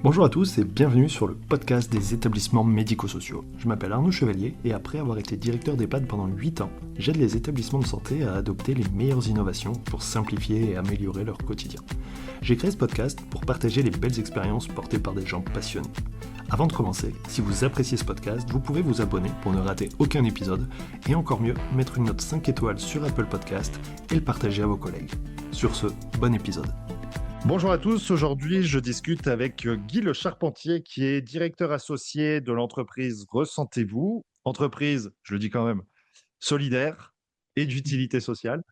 Bonjour à tous et bienvenue sur le podcast des établissements médico-sociaux. Je m'appelle Arnaud Chevalier et après avoir été directeur d'EHPAD pendant 8 ans, j'aide les établissements de santé à adopter les meilleures innovations pour simplifier et améliorer leur quotidien. J'ai créé ce podcast pour partager les belles expériences portées par des gens passionnés. Avant de commencer, si vous appréciez ce podcast, vous pouvez vous abonner pour ne rater aucun épisode et encore mieux, mettre une note 5 étoiles sur Apple Podcast et le partager à vos collègues. Sur ce, bon épisode. Bonjour à tous, aujourd'hui je discute avec Guy Le Charpentier qui est directeur associé de l'entreprise Ressentez-vous, entreprise, je le dis quand même, solidaire et d'utilité sociale,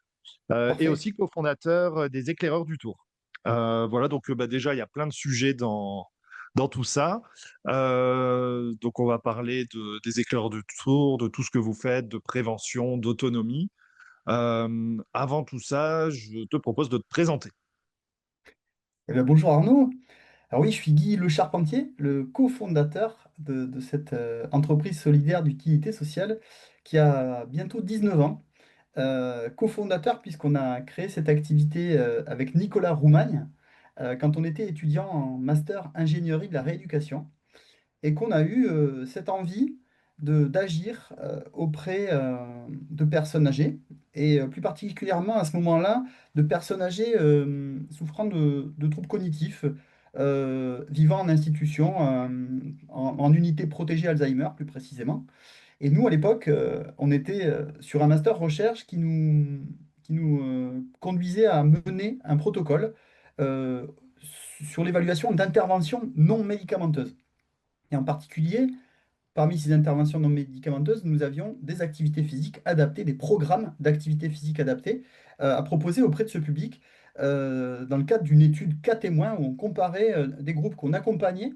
et Parfait. aussi cofondateur des Éclaireurs du Tour. Voilà, donc déjà il y a plein de sujets dans tout ça. Donc on va parler des Éclaireurs du Tour, de tout ce que vous faites, de prévention, d'autonomie. Avant tout ça, je te propose de te présenter. Eh bien, bonjour Arnaud. Alors oui, je suis Guy Le Charpentier, le cofondateur de cette entreprise solidaire d'utilité sociale qui a bientôt 19 ans. Cofondateur puisqu'on a créé cette activité avec Nicolas Roumagne quand on était étudiant en master ingénierie de la rééducation et qu'on a eu cette envie d'agir auprès de personnes âgées, et plus particulièrement à ce moment-là, de personnes âgées souffrant de troubles cognitifs, vivant en institution, en unité protégée Alzheimer plus précisément. Et nous, à l'époque, on était sur un master recherche qui nous conduisait à mener un protocole euh, sur l'évaluation d'interventions non médicamenteuses. Et en particulier, parmi ces interventions non médicamenteuses, nous avions des activités physiques adaptées, des programmes d'activités physiques adaptées à proposer auprès de ce public dans le cadre d'une étude cas témoins où on comparait des groupes qu'on accompagnait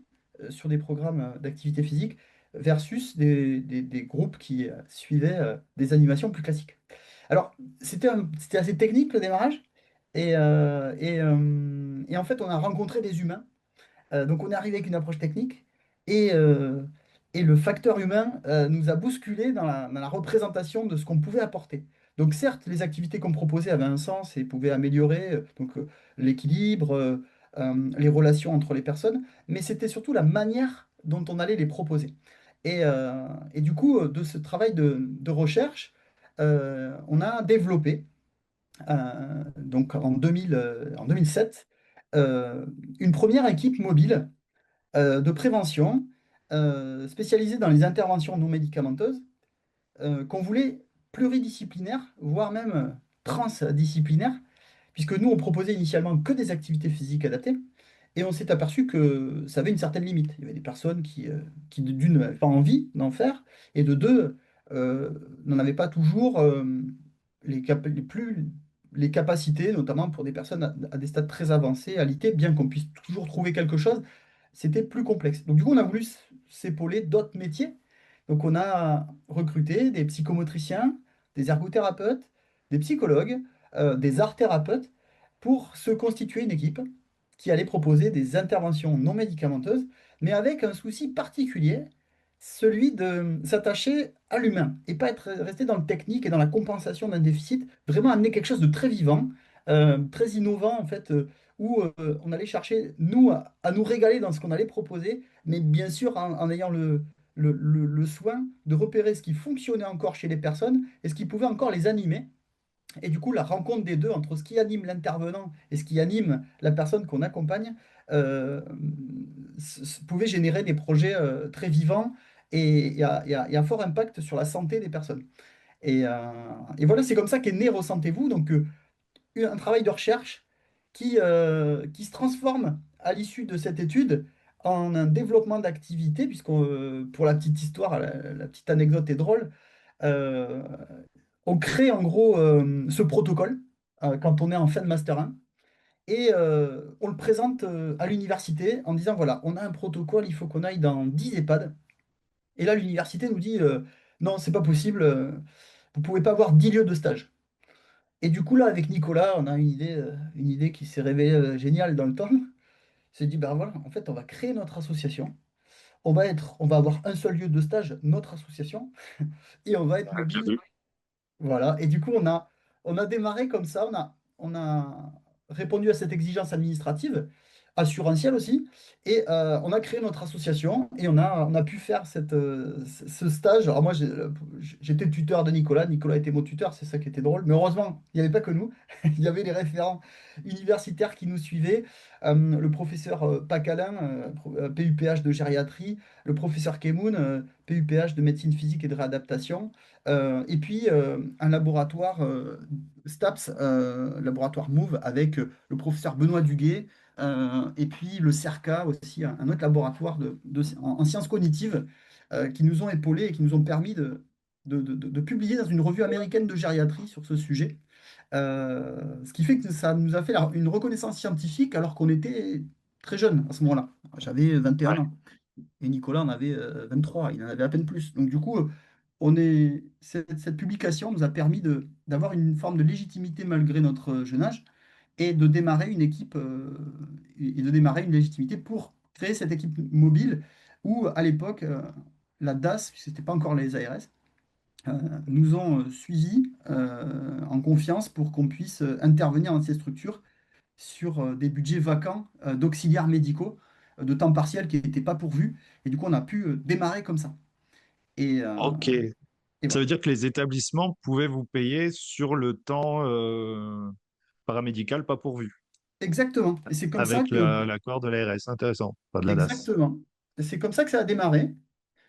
sur des programmes d'activités physiques versus des groupes qui suivaient des animations plus classiques. Alors, c'était assez technique le démarrage et en fait, on a rencontré des humains, donc on est arrivé avec une approche technique et, euh, et le facteur humain nous a bousculé dans la représentation de ce qu'on pouvait apporter. Donc certes, les activités qu'on proposait avaient un sens et pouvaient améliorer l'équilibre, les relations entre les personnes, mais c'était surtout la manière dont on allait les proposer. Et du coup, de ce travail de recherche, on a développé donc en 2007, euh, une première équipe mobile de prévention spécialisée dans les interventions non médicamenteuses qu'on voulait pluridisciplinaire, voire même transdisciplinaire, puisque nous, on proposait initialement que des activités physiques adaptées, et on s'est aperçu que ça avait une certaine limite. Il y avait des personnes qui d'une, n'avaient pas envie d'en faire, et de deux, euh, n'en avaient pas toujours les capacités, notamment pour des personnes à des stades très avancés, à l'IT, bien qu'on puisse toujours trouver quelque chose, c'était plus complexe. Donc du coup, on a voulu s'épauler d'autres métiers. Donc on a recruté des psychomotriciens, des ergothérapeutes, des psychologues, des art-thérapeutes pour se constituer une équipe qui allait proposer des interventions non médicamenteuses, mais avec un souci particulier, celui de s'attacher à l'humain et pas être resté dans le technique et dans la compensation d'un déficit, vraiment amener quelque chose de très vivant, très innovant en fait, où on allait chercher, nous, à nous régaler dans ce qu'on allait proposer, mais bien sûr en ayant le soin de repérer ce qui fonctionnait encore chez les personnes et ce qui pouvait encore les animer. Et du coup, la rencontre des deux, entre ce qui anime l'intervenant et ce qui anime la personne qu'on accompagne, euh, pouvait générer des projets très vivants et à fort impact sur la santé des personnes. Et voilà, c'est comme ça qu'est né Ressentez-vous, donc un travail de recherche qui se transforme à l'issue de cette étude en un développement d'activité, pour la petite histoire, la petite anecdote est drôle. euh, on crée en gros ce protocole quand on est en fin de Master 1 et on le présente à l'université en disant, voilà, on a un protocole, il faut qu'on aille dans 10 EHPAD. Et là, l'université nous dit, non, c'est pas possible, vous pouvez pas avoir 10 lieux de stage. Et du coup, là, avec Nicolas, on a une idée qui s'est révélée géniale dans le temps. On s'est dit, ben voilà, en fait, on va créer notre association. On va avoir un seul lieu de stage, notre association, et on va être mobile. Voilà. Et du coup, on a démarré comme ça. On a répondu à cette exigence administrative assurantiel aussi. Et on a créé notre association et on a pu faire ce stage. Alors moi, j'étais tuteur de Nicolas. Nicolas était mon tuteur, c'est ça qui était drôle. Mais heureusement, il n'y avait pas que nous. Il y avait les référents universitaires qui nous suivaient. Le professeur Pacalin, PUPH de gériatrie, le professeur Kemoun, PUPH de médecine physique et de réadaptation. Et puis un laboratoire STAPS, laboratoire MOVE, avec le professeur Benoît Duguet, et puis le CERCA aussi, un autre laboratoire en sciences cognitives, qui nous ont épaulés et qui nous ont permis de publier dans une revue américaine de gériatrie sur ce sujet. Ce qui fait que ça nous a fait une reconnaissance scientifique alors qu'on était très jeunes à ce moment-là. J'avais 21 Ouais. ans et Nicolas en avait 23, il en avait à peine plus. Donc du coup, cette publication nous a permis d'avoir une forme de légitimité malgré notre jeune âge et de démarrer une équipe et de démarrer une légitimité pour créer cette équipe mobile où à l'époque la DAS, puisque c'était pas encore les ARS, nous ont suivis en confiance pour qu'on puisse intervenir dans ces structures sur des budgets vacants d'auxiliaires médicaux de temps partiel qui n'étaient pas pourvus. Et du coup, on a pu démarrer comme ça. Et, Ok. et Ça voilà. veut dire que les établissements pouvaient vous payer sur le temps paramédical pas pourvu, Exactement. Et c'est comme ça avec que, l'accord de l'ARS. Intéressant. Pas de la DAS. exactement. C'est comme ça que ça a démarré.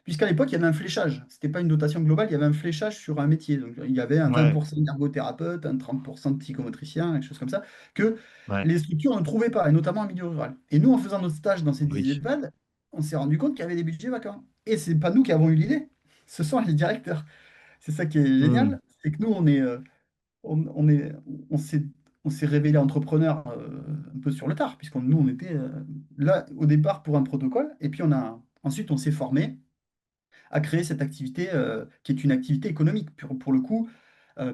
Puisqu'à l'époque, il y avait un fléchage. Ce n'était pas une dotation globale, il y avait un fléchage sur un métier. Donc, il y avait un Ouais, 20% d'ergothérapeute, un 30% de psychomotricien, quelque chose comme ça, que ouais, les structures ne trouvaient pas, et notamment en milieu rural. Et nous, en faisant notre stage dans ces 10 oui. EHPAD, on s'est rendu compte qu'il y avait des budgets vacants. Et ce n'est pas nous qui avons eu l'idée, ce sont les directeurs. C'est ça qui est Hmm. génial, c'est que nous, on est, on s'est révélé entrepreneur un peu sur le tard, puisqu'on nous, on était là au départ pour un protocole, et puis ensuite, on s'est formé à créer cette activité qui est une activité économique pour le coup,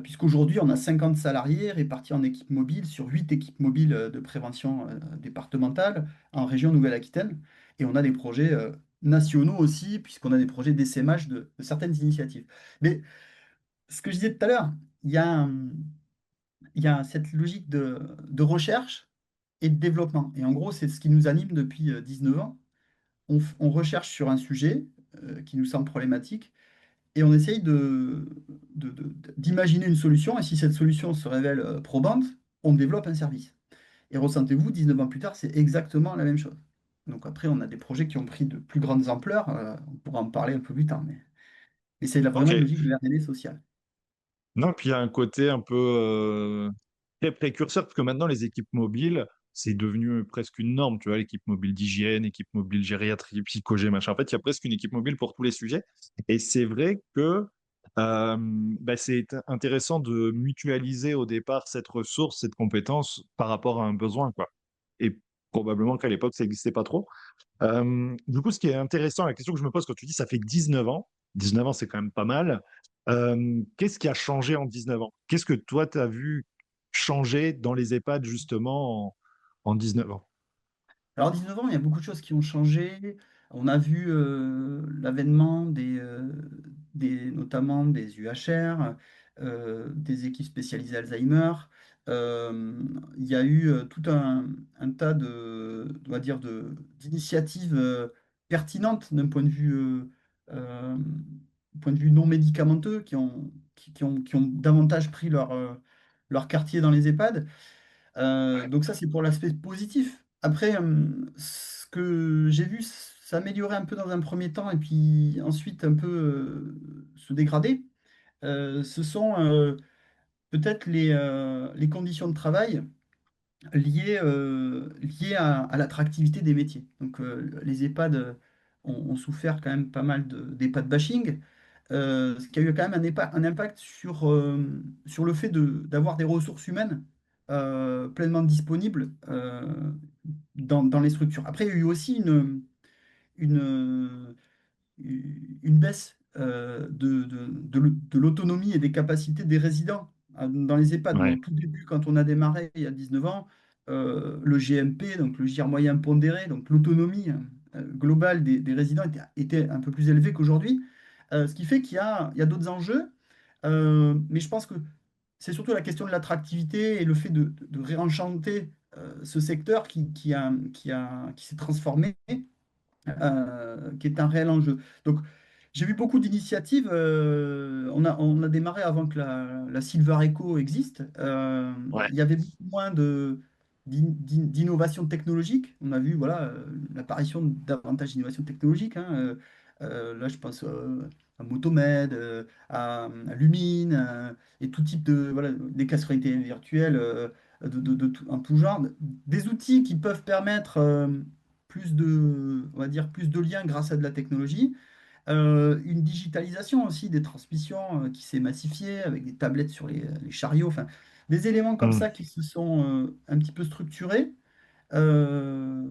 puisqu'aujourd'hui on a 50 salariés répartis en équipes mobiles sur 8 équipes mobiles de prévention départementale en région Nouvelle-Aquitaine. Et on a des projets nationaux aussi, puisqu'on a des projets d'essaimage de certaines initiatives. Mais ce que je disais tout à l'heure, il y a, il y a cette logique de recherche et de développement. Et en gros, c'est ce qui nous anime depuis 19 ans. On recherche sur un sujet qui nous semble problématique et on essaye d'imaginer une solution, et si cette solution se révèle probante, on développe un service. Et ressentez-vous, 19 ans plus tard, c'est exactement la même chose. Donc après, on a des projets qui ont pris de plus grandes ampleurs, on pourra en parler un peu plus tard, mais c'est Ok. vraiment une logique de R&D sociale. Non, puis il y a un côté un peu très précurseur, parce que maintenant, les équipes mobiles, c'est devenu presque une norme. Tu vois, l'équipe mobile d'hygiène, équipe mobile gériatrie, psychogé, machin. En fait, il y a presque une équipe mobile pour tous les sujets. Et c'est vrai que c'est intéressant de mutualiser au départ cette ressource, cette compétence par rapport à un besoin, quoi. Et probablement qu'à l'époque, ça n'existait pas trop. Du coup, ce qui est intéressant, la question que je me pose quand tu dis ça fait 19 ans, 19 ans, c'est quand même pas mal. Qu'est-ce qui a changé en 19 ans? Qu'est-ce que toi, tu as vu changer dans les EHPAD justement en 19 ans? Alors, 19 ans, il y a beaucoup de choses qui ont changé. On a vu l'avènement notamment des UHR, des équipes spécialisées Alzheimer. Il y a eu tout un tas on va dire d'initiatives pertinentes d'un euh, point de vue non médicamenteux qui ont davantage pris leur quartier dans les EHPAD. Donc ça, c'est pour l'aspect positif. Après, ce que j'ai vu s'améliorer un peu dans un premier temps et puis ensuite un peu se dégrader, ce sont peut-être les conditions de travail liées à l'attractivité des métiers. Donc les EHPAD ont souffert quand même pas mal d'EHPAD bashing, ce qui a eu quand même un impact sur le fait d'avoir des ressources humaines pleinement disponibles dans les structures. Après, il y a eu aussi une, une baisse de l'autonomie et des capacités des résidents dans les EHPAD. Moi, au Ouais, tout début, quand on a démarré il y a 19 ans, le GMP, donc le GIR moyen pondéré, donc l'autonomie globale des résidents était un peu plus élevée qu'aujourd'hui. Ce qui fait qu'il y a d'autres enjeux, mais je pense que c'est surtout la question de l'attractivité et le fait de réenchanter ce secteur qui s'est transformé, qui est un réel enjeu. Donc, j'ai vu beaucoup d'initiatives. On a démarré avant que la Silver Eco existe. Ouais, Il y avait beaucoup moins d'innovation technologique. On a vu voilà, l'apparition davantage d'innovation technologique, hein. Là, je pense à Motomed, à Lumine, et tout type de voilà, des casques réalité virtuelle en tout genre. Des outils qui peuvent permettre plus on va dire, plus de liens grâce à de la technologie. Une digitalisation aussi des transmissions qui s'est massifiée avec des tablettes sur les chariots, enfin, des éléments comme hmm, ça qui se sont un petit peu structurés. Euh,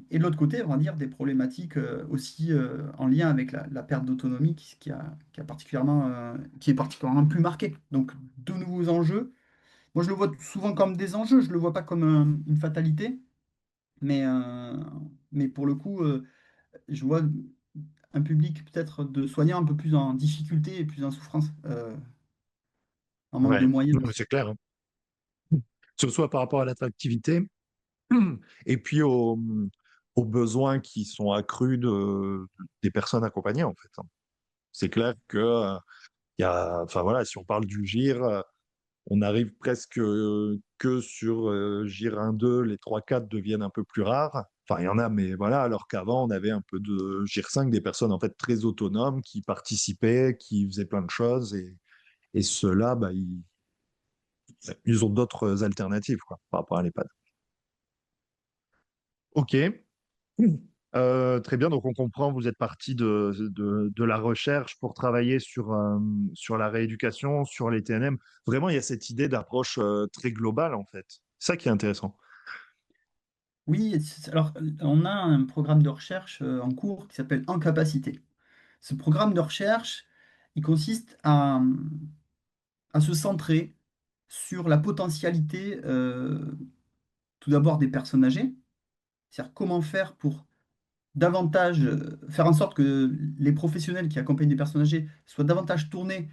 et de l'autre côté, on va dire des problématiques aussi en lien avec la perte d'autonomie qui est particulièrement plus marquée. Donc, de nouveaux enjeux. Moi, je le vois souvent comme des enjeux, je ne le vois pas comme une fatalité. Mais, euh, mais pour le coup, je vois un public peut-être de soignants un peu plus en difficulté et plus en souffrance, en manque de ouais, moyens non, mais aussi. c'est clair, hein. Que ce soit par rapport à l'attractivité et puis aux besoins qui sont accrus des personnes accompagnées, en fait, hein. C'est clair que, enfin voilà, si on parle du GIR, on arrive presque que sur GIR 1-2, les 3-4 deviennent un peu plus rares. Enfin, il y en a, mais voilà, alors qu'avant, on avait un peu de GIR 5, des personnes en fait très autonomes qui participaient, qui faisaient plein de choses, et ceux-là, bah, ils ont d'autres alternatives quoi, par rapport à l'EHPAD. Ok. Très bien, donc on comprend, vous êtes parti de la recherche pour travailler sur la rééducation, sur les TNM. Vraiment, il y a cette idée d'approche très globale, en fait. C'est ça qui est intéressant. Oui, alors on a un programme de recherche en cours qui s'appelle En capacité. Ce programme de recherche, il consiste à se centrer sur la potentialité, tout d'abord des personnes âgées, c'est-à-dire comment faire pour davantage faire en sorte que les professionnels qui accompagnent des personnes âgées soient davantage tournés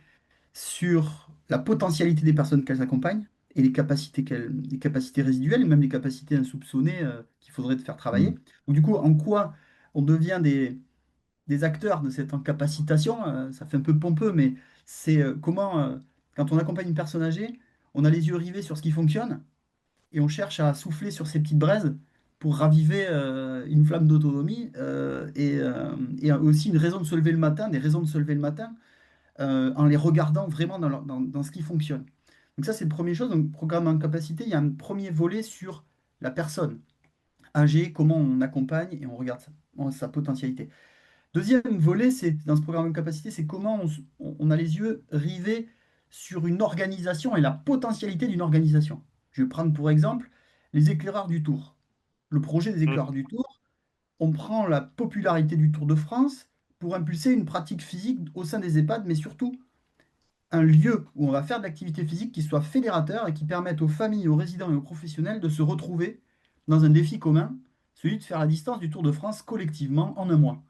sur la potentialité des personnes qu'elles accompagnent et les capacités résiduelles et même les capacités insoupçonnées qu'il faudrait faire Mm. travailler. Donc, du coup, en quoi on devient des acteurs de cette incapacitation, ça fait un peu pompeux, mais c'est comment, quand on accompagne une personne âgée, on a les yeux rivés sur ce qui fonctionne et on cherche à souffler sur ces petites braises pour raviver une flamme d'autonomie et aussi une raison de se lever le matin, des raisons de se lever le matin en les regardant vraiment dans ce qui fonctionne. Donc ça, c'est la première chose. Donc, programme en capacité, il y a un premier volet sur la personne âgée, comment on accompagne et on regarde sa potentialité. Deuxième volet, c'est dans ce programme en capacité, c'est comment on a les yeux rivés sur une organisation et la potentialité d'une organisation. Je vais prendre pour exemple les éclaireurs du Tour. Le projet des Mm. éclaireurs du Tour, on prend la popularité du Tour de France pour impulser une pratique physique au sein des EHPAD, mais surtout un lieu où on va faire de l'activité physique qui soit fédérateur et qui permette aux familles, aux résidents et aux professionnels de se retrouver dans un défi commun, celui de faire la distance du Tour de France collectivement en un mois.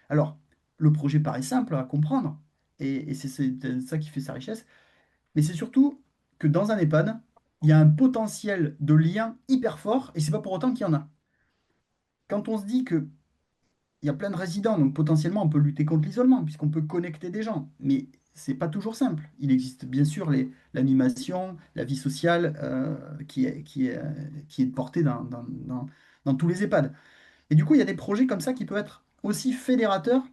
Alors, le projet paraît simple à comprendre, et c'est ça qui fait sa richesse, mais c'est surtout que dans un EHPAD, il y a un potentiel de lien hyper fort, et c'est pas pour autant qu'il y en a. Quand on se dit que il y a plein de résidents, donc potentiellement on peut lutter contre l'isolement, puisqu'on peut connecter des gens. Mais c'est pas toujours simple. Il existe bien sûr l'animation, la vie sociale qui est portée dans tous les EHPAD. Et du coup, il y a des projets comme ça qui peuvent être aussi fédérateurs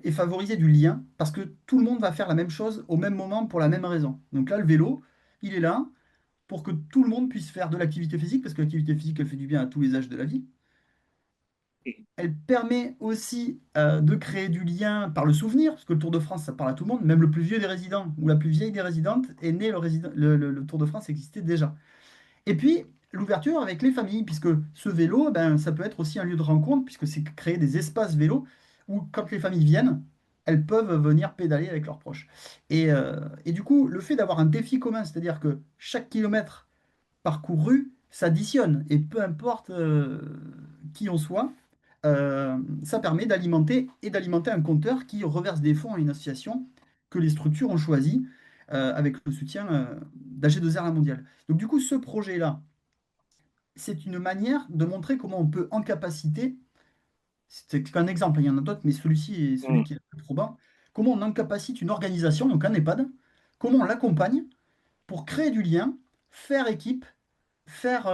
et favoriser du lien, parce que tout le monde va faire la même chose au même moment pour la même raison. Donc là, le vélo, il est là pour que tout le monde puisse faire de l'activité physique, parce que l'activité physique, elle fait du bien à tous les âges de la vie. Elle permet aussi de créer du lien par le souvenir, parce que le Tour de France, ça parle à tout le monde, même le plus vieux des résidents ou la plus vieille des résidentes est né, le Tour de France existait déjà. Et puis, l'ouverture avec les familles, puisque ce vélo, ben, ça peut être aussi un lieu de rencontre, puisque c'est créer des espaces vélo où, quand les familles viennent, elles peuvent venir pédaler avec leurs proches. Et du coup, le fait d'avoir un défi commun, c'est-à-dire que chaque kilomètre parcouru s'additionne, et peu importe qui on soit, ça permet d'alimenter un compteur qui reverse des fonds à une association que les structures ont choisi avec le soutien d'AG2R La Mondiale. Donc du coup, ce projet-là, c'est une manière de montrer comment on peut en capacité, c'est qu'un exemple, il y en a d'autres, mais celui-ci est celui Mm. qui est le plus probant, comment on incapacite une organisation, donc un EHPAD, comment on l'accompagne pour créer du lien, faire équipe, faire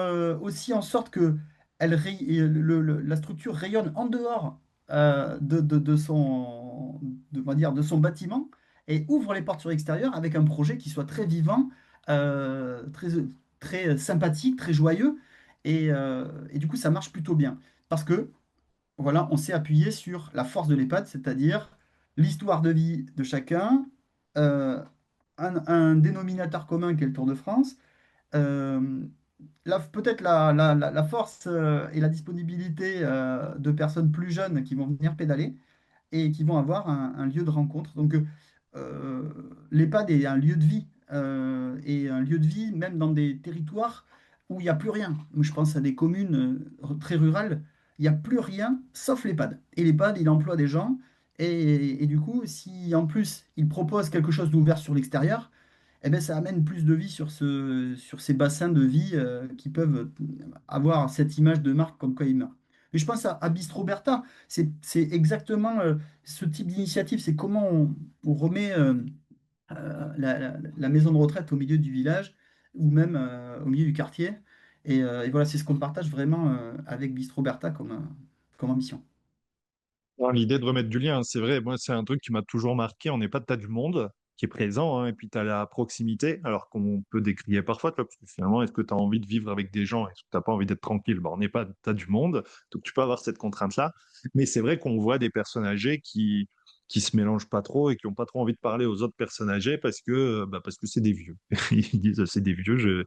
aussi en sorte que la structure rayonne en dehors on va dire, de son bâtiment et ouvre les portes sur l'extérieur avec un projet qui soit très vivant, très, très sympathique, très joyeux. Et du coup, ça marche plutôt bien. Parce que, voilà, on s'est appuyé sur la force de l'EHPAD, c'est-à-dire l'histoire de vie de chacun, euh, un dénominateur commun qui est le Tour de France, euh, peut-être la force et la disponibilité de personnes plus jeunes qui vont venir pédaler et qui vont avoir un lieu de rencontre. Donc, l'EHPAD est un lieu de vie et un lieu de vie même dans des territoires où il n'y a plus rien. Moi, je pense à des communes très rurales, il n'y a plus rien sauf l'EHPAD. Et l'EHPAD, il emploie des gens et du coup, si en plus il propose quelque chose d'ouvert sur l'extérieur, eh ben, ça amène plus de vie sur ces bassins de vie qui peuvent avoir cette image de marque comme quoi ils meurent. Mais je pense à Bistro Bertha, c'est exactement ce type d'initiative, c'est comment on remet la maison de retraite au milieu du village ou même au milieu du quartier. Et voilà, c'est ce qu'on partage vraiment avec Bistro Bertha comme ambition. Non, l'idée de remettre du lien, c'est vrai, moi, c'est un truc qui m'a toujours marqué. On n'est pas de tas du monde qui est présent, hein, et puis tu as la proximité, alors qu'on peut décrier parfois, tu vois, parce que finalement, est-ce que tu as envie de vivre avec des gens? Est-ce que tu n'as pas envie d'être tranquille? Bon, on n'est pas de tas du monde, donc tu peux avoir cette contrainte-là. Mais c'est vrai qu'on voit des personnes âgées qui se mélangent pas trop et qui n'ont pas trop envie de parler aux autres personnes âgées parce que c'est des vieux. Ils disent, c'est des vieux,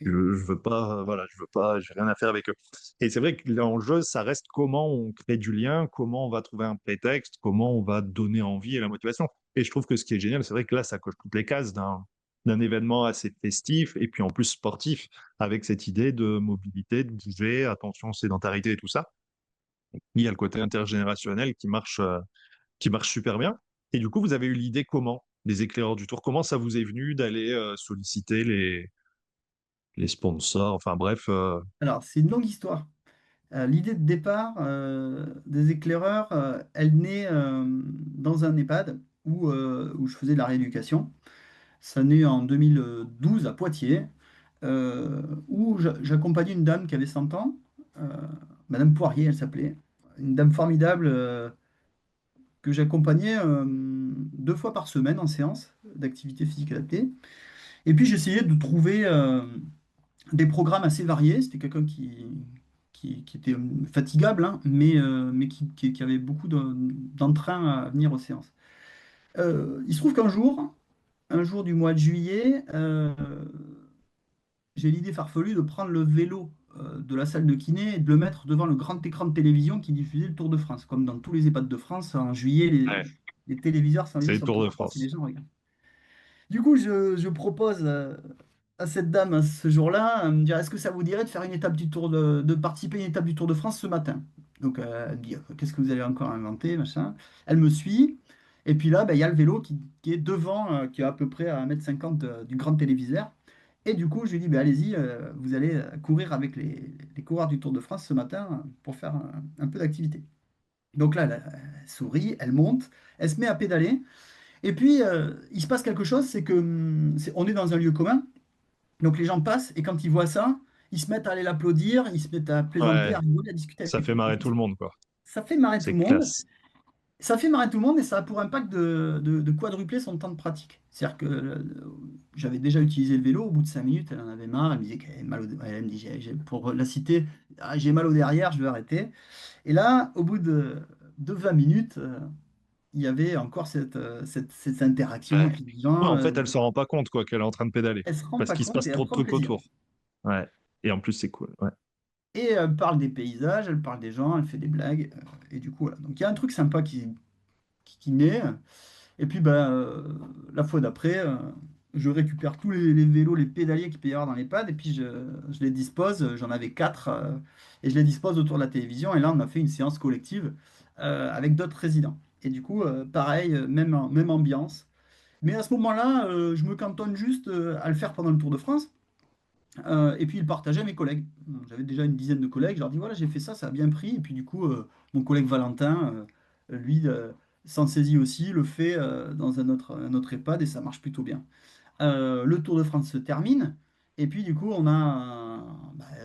je veux pas, voilà, je veux pas, j'ai rien à faire avec eux. Et c'est vrai que l'enjeu, ça reste comment on crée du lien, comment on va trouver un prétexte, comment on va donner envie et la motivation. Et je trouve que ce qui est génial, c'est vrai que là, ça coche toutes les cases d'un événement assez festif et puis en plus sportif, avec cette idée de mobilité, de bouger, attention, sédentarité et tout ça. Il y a le côté intergénérationnel qui marche super bien. Et du coup, vous avez eu l'idée comment, des éclaireurs du tour, comment ça vous est venu d'aller solliciter les sponsors, enfin bref, Alors, c'est une longue histoire. L'idée de départ des éclaireurs, elle naît dans un EHPAD où je faisais de la rééducation. Ça naît en 2012 à Poitiers, où j'accompagnais une dame qui avait 100 ans, euh, Madame Poirier, elle s'appelait, une dame formidable que j'accompagnais 2 fois par semaine en séance d'activité physique adaptée. Et puis j'essayais de trouver des programmes assez variés. C'était quelqu'un qui était fatigable, hein, mais qui avait beaucoup d'entrain à venir aux séances. Il se trouve qu'un jour, un jour du mois de juillet, j'ai l'idée farfelue de prendre le vélo de la salle de kiné et de le mettre devant le grand écran de télévision qui diffusait le Tour de France. Comme dans tous les EHPAD de France, en juillet, ouais, les téléviseurs sont allumés c'est le sur le Tour Tour de de France et les France. gens regardent. Du coup, je propose à cette dame ce jour-là, me dire, est-ce que ça vous dirait de faire une étape de participer à une étape du Tour de France ce matin? Donc, elle me dit, qu'est-ce que vous allez encore inventer, machin. Elle me suit. Et puis là, ben, il y a le vélo qui est devant, qui est à peu près à 1,50 m du grand téléviseur. Et du coup, je lui dis, ben, allez-y, vous allez courir avec les coureurs du Tour de France ce matin pour faire un peu d'activité. Donc là, elle sourit, elle monte, elle se met à pédaler. Et puis, il se passe quelque chose, c'est que on est dans un lieu commun, donc les gens passent, et quand ils voient ça, ils se mettent à aller l'applaudir, ils se mettent à plaisanter, Ouais, à rigoler, à discuter ça avec fait lui. Et marrer puis, tout le monde, quoi. ça fait marrer tout C'est le monde. classe. Ça fait marrer tout le monde et ça a pour impact de quadrupler son temps de pratique. C'est-à-dire que j'avais déjà utilisé le vélo, au bout de 5 minutes, elle en avait marre, elle me disait qu'elle avait mal elle me dit, pour la citer, ah, j'ai mal au derrière, je vais arrêter. Et là, au bout de 20 minutes, il y avait encore cette interaction Ouais. avec les Ouais, gens. en fait, elle s'en rend pas compte, quoi, qu'elle est en train de pédaler. Elle se rend Parce pas qu'il se compte passe et elle trop de prend trucs plaisir. autour. Ouais. Et en plus, c'est cool. Ouais. Et elle parle des paysages, elle parle des gens, elle fait des blagues. Et du coup, voilà. Donc il y a un truc sympa qui naît. Et puis la fois d'après, je récupère tous les vélos, les pédaliers qu'il peut y avoir dans les pads, et puis je les dispose. J'en avais 4, et je les dispose autour de la télévision. Et là, on a fait une séance collective avec d'autres résidents. Et du coup, pareil, même ambiance. Mais à ce moment-là, je me cantonne juste à le faire pendant le Tour de France. Et puis il partageait à mes collègues. J'avais déjà une dizaine de collègues. Je leur dis, voilà, j'ai fait ça, ça a bien pris. Et puis du coup, mon collègue Valentin, lui, s'en saisit aussi, le fait dans un autre EHPAD et ça marche plutôt bien. Le Tour de France se termine. Et puis du coup,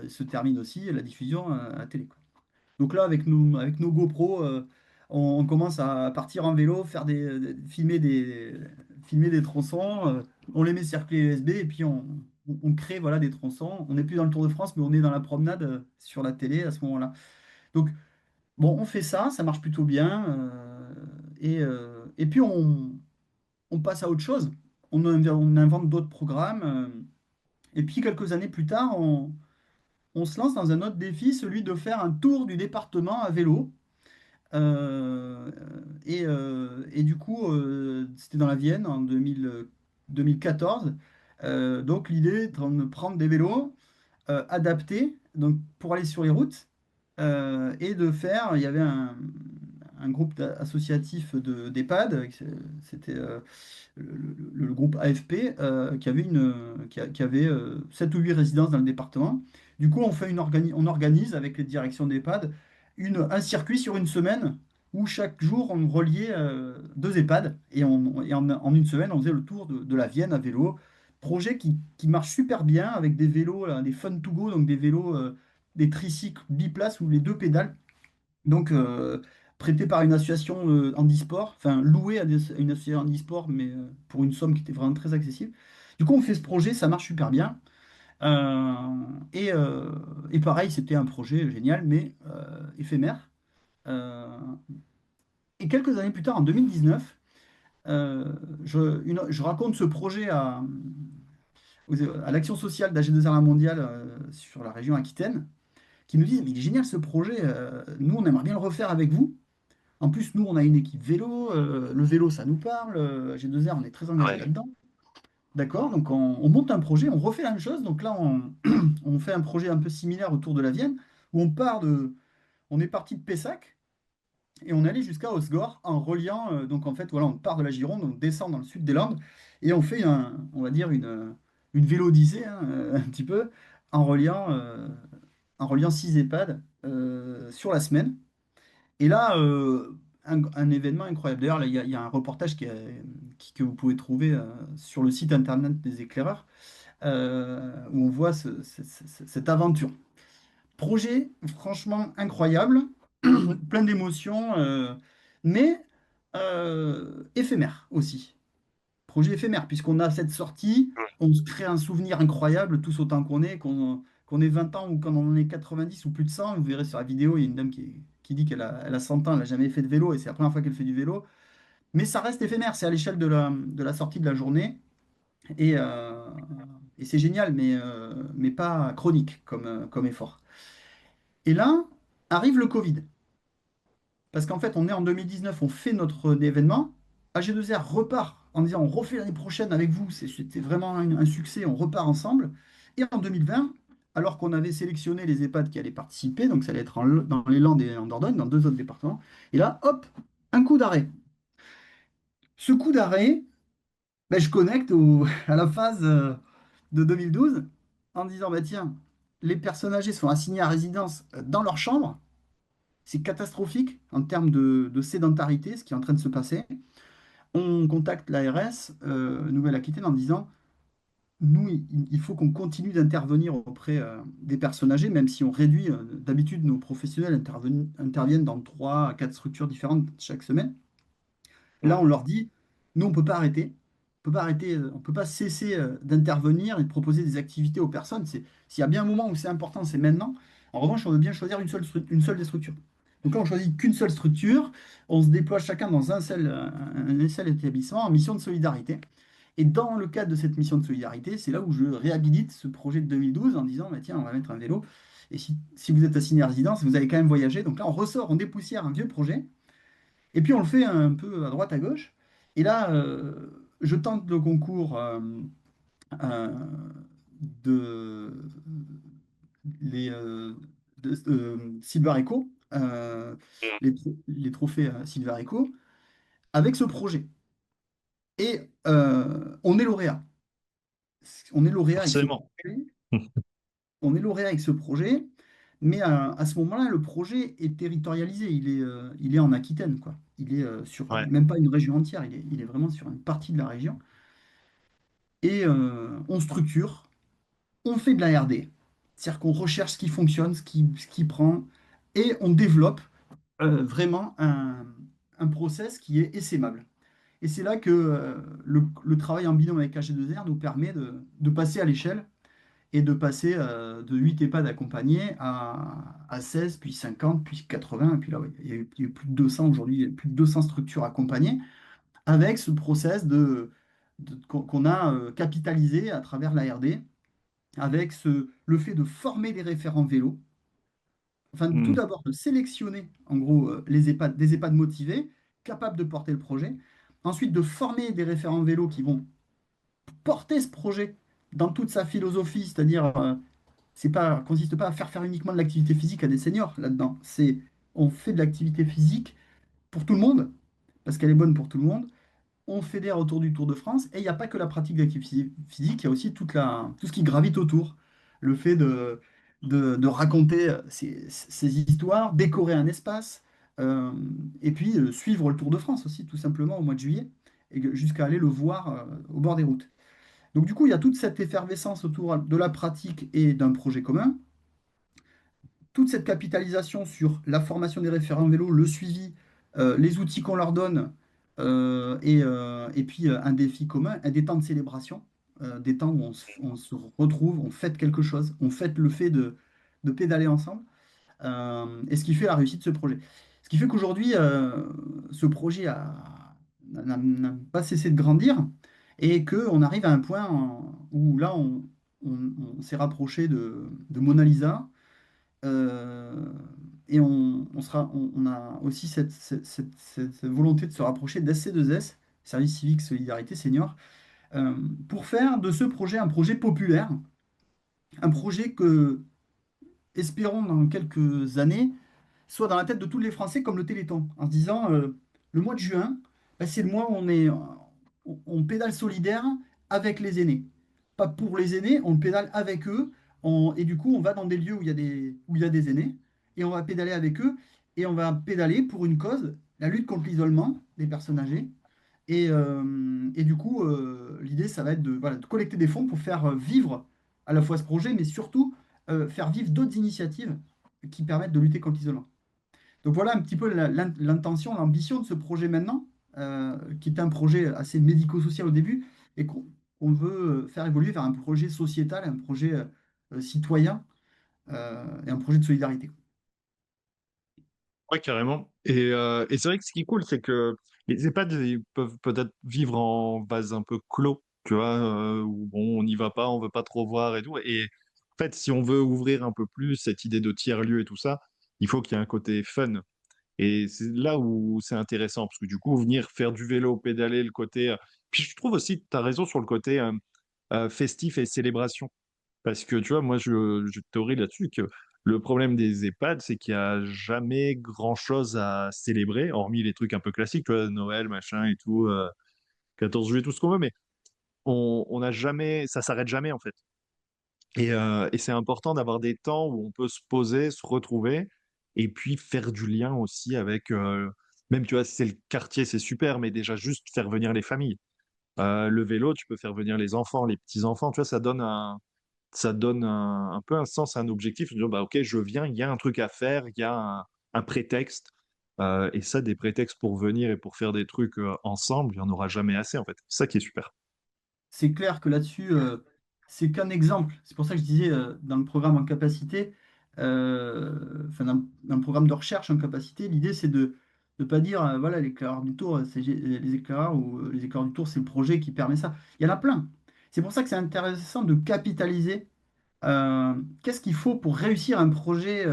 se termine aussi la diffusion à la télé, quoi. Donc là, avec nos GoPro, on commence à partir en vélo, filmer des tronçons, on les met sur clé USB et puis on crée voilà, des tronçons. On n'est plus dans le Tour de France, mais on est dans la promenade sur la télé à ce moment-là. Donc, bon, on fait ça, ça marche plutôt bien. Et puis, on passe à autre chose. On invente d'autres programmes. Et puis, quelques années plus tard, on se lance dans un autre défi, celui de faire un tour du département à vélo. Euh, et du coup, c'était dans la Vienne en 2014. Donc l'idée étant de prendre des vélos adaptés donc, pour aller sur les routes et de faire, il y avait un groupe associatif d'EHPAD, c'était le groupe AFP, qui avait, qui avait 7 ou 8 résidences dans le département. Du coup, on organise avec les directions d'EHPAD un circuit sur une semaine où chaque jour on reliait deux EHPAD en une semaine on faisait le tour de la Vienne à vélo. Projet qui marche super bien avec des vélos, là, des Fun to Go, donc des vélos, des tricycles biplaces ou les deux pédales. Donc, prêté par une association handisport, enfin loué à une association handisport, mais pour une somme qui était vraiment très accessible. Du coup, on fait ce projet, ça marche super bien. Euh, et, euh, et pareil, c'était un projet génial, mais éphémère. Euh, et quelques années plus tard, en 2019, je raconte ce projet à l'action sociale d'AG2R mondiale sur la région Aquitaine, qui nous disent, mais il est génial ce projet, nous on aimerait bien le refaire avec vous. En plus, nous, on a une équipe vélo. Le vélo, ça nous parle. G2R, on est très engagé Ouais. là-dedans. D'accord? Donc, on monte un projet, on refait la même chose. Donc là, on fait un projet un peu similaire autour de la Vienne, où on est parti de Pessac et on allait jusqu'à Osgore en reliant. Donc, en fait, voilà, on part de la Gironde, on descend dans le sud des Landes et on fait, on va dire, une vélo-odyssée, hein, un petit peu, en en reliant 6 EHPAD sur la semaine. Et là, un événement incroyable. D'ailleurs, là, il y a un reportage que vous pouvez trouver sur le site internet des éclaireurs, où on voit cette aventure. Projet franchement incroyable, plein d'émotions, mais éphémère aussi. Projet éphémère, puisqu'on a cette sortie, on se crée un souvenir incroyable, tous autant qu'on ait 20 ans ou qu'on en ait 90 ou plus de 100. Vous verrez sur la vidéo, il y a une dame qui dit elle a 100 ans, elle n'a jamais fait de vélo et c'est la première fois qu'elle fait du vélo. Mais ça reste éphémère, c'est à l'échelle de la sortie de la journée. Et, euh, et c'est génial, mais pas chronique comme effort. Et là, arrive le Covid. Parce qu'en fait, on est en 2019, on fait notre événement. AG2R repart en disant on refait l'année prochaine avec vous. C'était vraiment un succès, on repart ensemble. Et en 2020, alors qu'on avait sélectionné les EHPAD qui allaient participer, donc ça allait être dans les Landes et en Dordogne, dans deux autres départements, et là, hop, un coup d'arrêt. Ce coup d'arrêt, ben, je connecte à la phase de 2012 en disant bah, tiens, les personnes âgées sont assignées à résidence dans leur chambre. C'est catastrophique en termes de sédentarité, ce qui est en train de se passer. On contacte l'ARS Nouvelle-Aquitaine en disant, nous, il faut qu'on continue d'intervenir auprès des personnes âgées, même si on réduit, d'habitude, nos professionnels interviennent dans 3 à 4 structures différentes chaque semaine. Là, on leur dit, nous, on ne peut pas arrêter. On peut pas arrêter, on peut pas cesser d'intervenir et de proposer des activités aux personnes. S'il y a bien un moment où c'est important, c'est maintenant. En revanche, on veut bien choisir une seule des structures. Donc là, on choisit qu'une seule structure. On se déploie chacun dans un seul établissement en mission de solidarité. Et dans le cadre de cette mission de solidarité, c'est là où je réhabilite ce projet de 2012 en disant, bah, tiens, on va mettre un vélo. Et si vous êtes assigné à résidence, vous allez quand même voyager. Donc là, on ressort, on dépoussière un vieux projet. Et puis on le fait un peu à droite, à gauche. Et là, je tente le concours euh, de, les, Silver Echo, les trophées Silver Echo, avec ce projet. Et on est lauréat. On est lauréat avec ce Forcément. projet. On est lauréat avec ce projet, mais à ce moment-là, le projet est territorialisé. Il est en Aquitaine, quoi. Il est sur Ouais. même pas une région entière, il est vraiment sur une partie de la région. Et on structure, on fait de la R&D. C'est-à-dire qu'on recherche ce qui fonctionne, ce qui prend, et on développe vraiment un process qui est essaimable. Et c'est là que le travail en binôme avec AG2R nous permet de passer à l'échelle et de passer de 8 EHPAD accompagnés à 16, puis 50, puis 80, et puis là, ouais, il y a eu plus de 200 aujourd'hui, il y a plus de 200 structures accompagnées, avec ce process qu'on a capitalisé à travers la R&D, avec le fait de former des référents vélo, enfin tout Mm. d'abord de sélectionner en gros des EHPAD motivés, capables de porter le projet, ensuite de former des référents vélo qui vont porter ce projet dans toute sa philosophie, c'est-à-dire c'est pas, consiste pas à faire uniquement de l'activité physique à des seniors là-dedans. C'est on fait de l'activité physique pour tout le monde, parce qu'elle est bonne pour tout le monde. On fédère autour du Tour de France, et il n'y a pas que la pratique d'activité physique, il y a aussi tout ce qui gravite autour. Le fait de raconter ces histoires, décorer un espace, euh, et puis suivre le Tour de France aussi, tout simplement, au mois de juillet, et jusqu'à aller le voir au bord des routes. Donc du coup, il y a toute cette effervescence autour de la pratique et d'un projet commun, toute cette capitalisation sur la formation des référents vélo, le suivi, les outils qu'on leur donne, et puis un défi commun, des temps de célébration, des temps où on se retrouve, on fête quelque chose, on fête le fait de pédaler ensemble, et ce qui fait la réussite de ce projet. Ce qui fait qu'aujourd'hui, ce projet n'a pas cessé de grandir, et qu'on arrive à un point où là, on s'est rapproché de Mona Lisa, euh, et on a aussi cette volonté de se rapprocher d'SC2S, Service civique solidarité senior, euh, pour faire de ce projet un projet populaire, un projet que, espérons dans quelques années, soit dans la tête de tous les Français comme le Téléthon, en se disant le mois de juin, bah, c'est le mois où on pédale solidaire avec les aînés. Pas pour les aînés, on le pédale avec eux, et du coup on va dans des lieux où il y a des aînés, et on va pédaler avec eux, et on va pédaler pour une cause, la lutte contre l'isolement des personnes âgées. Et du coup, l'idée, ça va être voilà, de collecter des fonds pour faire vivre à la fois ce projet, mais surtout faire vivre d'autres initiatives qui permettent de lutter contre l'isolement. Donc voilà un petit peu l'intention, l'ambition de ce projet maintenant, qui est un projet assez médico-social au début, et qu'on veut faire évoluer vers un projet sociétal, un projet citoyen, et un projet de solidarité. Ouais, carrément. Et c'est vrai que ce qui est cool, c'est que les EHPAD, ils peuvent peut-être vivre en vase un peu clos, tu vois, où bon, on n'y va pas, on veut pas trop voir et tout. Et en fait, si on veut ouvrir un peu plus cette idée de tiers-lieu et tout ça, il faut qu'il y ait un côté fun. Et c'est là où c'est intéressant, parce que du coup, venir faire du vélo, pédaler, le côté. Puis je trouve aussi, tu as raison sur le côté festif et célébration. Parce que tu vois, moi, je théorie là-dessus que le problème des EHPAD, c'est qu'il n'y a jamais grand-chose à célébrer, hormis les trucs un peu classiques, tu vois, Noël, machin et tout, 14 juillet, tout ce qu'on veut, mais on n'a jamais, ça s'arrête jamais en fait. Et c'est important d'avoir des temps où on peut se poser, se retrouver, et puis faire du lien aussi avec, même tu vois, si c'est le quartier, c'est super, mais déjà juste faire venir les familles. Le vélo, tu peux faire venir les enfants, les petits-enfants, tu vois, ça donne un peu un sens, un objectif. De dire, bah, ok, je viens, il y a un truc à faire, il y a un prétexte. Et ça, des prétextes pour venir et pour faire des trucs ensemble, il n'y en aura jamais assez, en fait. C'est ça qui est super. C'est clair que là-dessus, c'est qu'un exemple. C'est pour ça que je disais dans le programme en capacité, enfin dans le programme de recherche en capacité, l'idée c'est de ne pas dire voilà l'éclaireur du tour, c'est les éclaireurs ou les éclaireurs du tour, c'est le projet qui permet ça. Il y en a plein. C'est pour ça que c'est intéressant de capitaliser. Qu'est-ce qu'il faut pour réussir un projet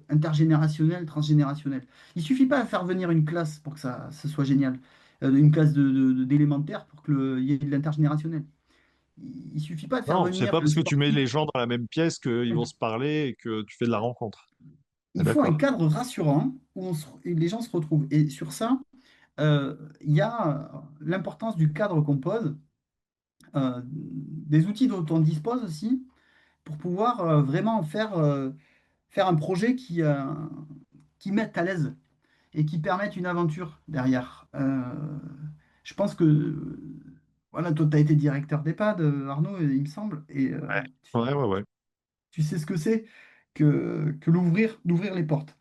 intergénérationnel, transgénérationnel? Il suffit pas de faire venir une classe pour que ça soit génial, une classe d'élémentaire pour qu'il y ait de l'intergénérationnel. Il suffit pas de faire Non, c'est venir pas un parce que tu mets sportif. les gens dans la même pièce qu'ils vont se parler et que tu fais de la rencontre. Ah, Il faut un d'accord. cadre rassurant où et les gens se retrouvent. Et sur ça, il y a l'importance du cadre qu'on pose, des outils dont on dispose aussi, pour pouvoir vraiment faire un projet qui mette à l'aise et qui permette une aventure derrière. Je pense que, voilà, toi, tu as été directeur d'EHPAD, Arnaud, il me semble, et Ouais, ouais, ouais, ouais. tu sais ce que c'est que d'ouvrir les portes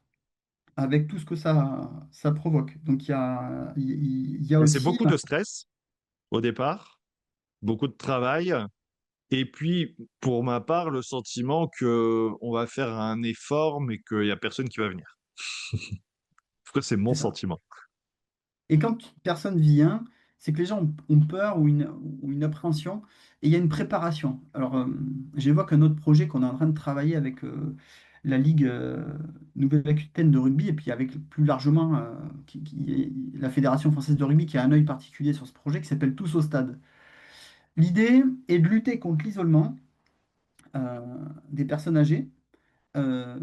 avec tout ce que ça provoque. Donc, il y a Et c'est aussi, beaucoup de stress au départ, beaucoup de travail. Et puis, pour ma part, le sentiment que on va faire un effort, mais qu'il n'y a personne qui va venir. En tout cas, c'est mon c'est ça. sentiment. Et quand personne vient, c'est que les gens ont peur ou une appréhension, et il y a une préparation. Alors, j'évoque un autre projet qu'on est en train de travailler avec la Ligue Nouvelle-Aquitaine de rugby, et puis avec plus largement la Fédération française de rugby qui a un œil particulier sur ce projet qui s'appelle Tous au stade. L'idée est de lutter contre l'isolement euh, des personnes âgées euh,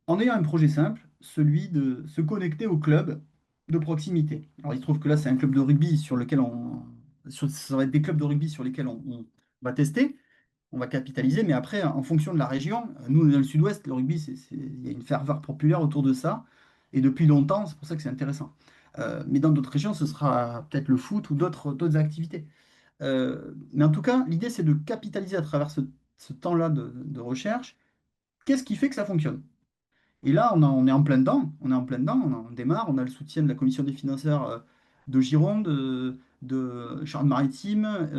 en ayant un projet simple, celui de se connecter au club de proximité. Alors, il se trouve que là, c'est un club de rugby sur lequel ça va être des clubs de rugby sur lesquels on va tester, on va capitaliser, mais après, en fonction de la région, nous, dans le sud-ouest, le rugby, il y a une ferveur populaire autour de ça, et depuis longtemps, c'est pour ça que c'est intéressant. Mais dans d'autres régions, ce sera peut-être le foot ou d'autres activités. Mais en tout cas, l'idée, c'est de capitaliser à travers ce temps-là de recherche. Qu'est-ce qui fait que ça fonctionne? Et là, on est en plein dedans. On est en plein dedans. On démarre. On a le soutien de la commission des financeurs de Gironde, de Charente-Maritime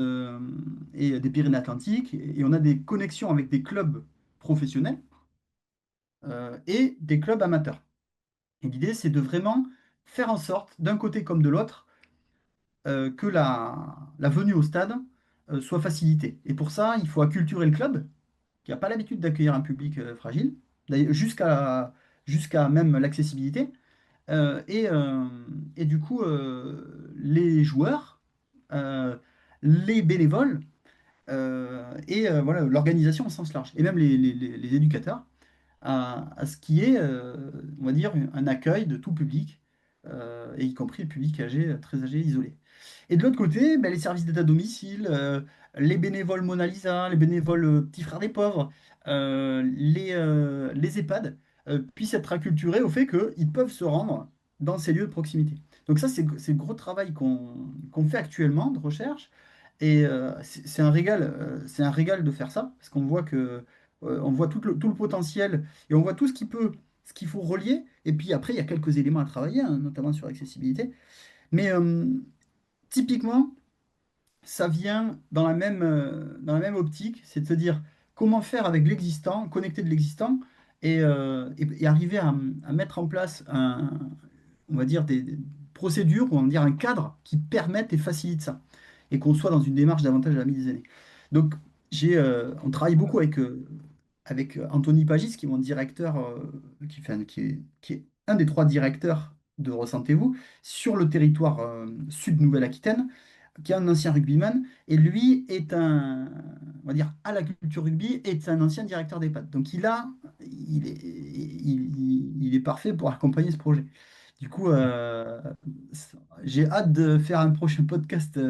et des Pyrénées-Atlantiques. Et on a des connexions avec des clubs professionnels et des clubs amateurs. Et l'idée, c'est de vraiment faire en sorte, d'un côté comme de l'autre, que la venue au stade soit facilitée. Et pour ça, il faut acculturer le club, qui n'a pas l'habitude d'accueillir un public fragile, d'ailleurs, jusqu'à même l'accessibilité. Et du coup, les joueurs, euh, les bénévoles, voilà, l'organisation au sens large, et même les éducateurs, à ce qui est, on va dire, un accueil de tout public, et y compris le public âgé, très âgé, isolé. Et de l'autre côté, ben, les services d'aide à domicile, les bénévoles Mona Lisa, les bénévoles Petits Frères des Pauvres, les EHPAD puissent être acculturés au fait qu'ils peuvent se rendre dans ces lieux de proximité. Donc ça, c'est le gros travail qu'on fait actuellement de recherche. Et c'est un régal de faire ça, parce qu'on voit on voit tout le potentiel et on voit tout ce qu'il faut relier. Et puis après, il y a quelques éléments à travailler, hein, notamment sur l'accessibilité. Mais typiquement, ça vient dans la même optique, c'est de se dire comment faire avec l'existant, connecter de l'existant et arriver à mettre en place on va dire des procédures, on va dire un cadre qui permette et facilite ça, et qu'on soit dans une démarche davantage à la mi-des-années. Donc, on travaille beaucoup avec Anthony Pagis, qui est mon directeur, qui est un des trois directeurs de Ressentez-vous sur le territoire sud Nouvelle-Aquitaine, qui est un ancien rugbyman, et lui on va dire, à la culture rugby, est un ancien directeur d'EHPAD. Donc il est parfait pour accompagner ce projet. Du coup, j'ai hâte de faire un prochain podcast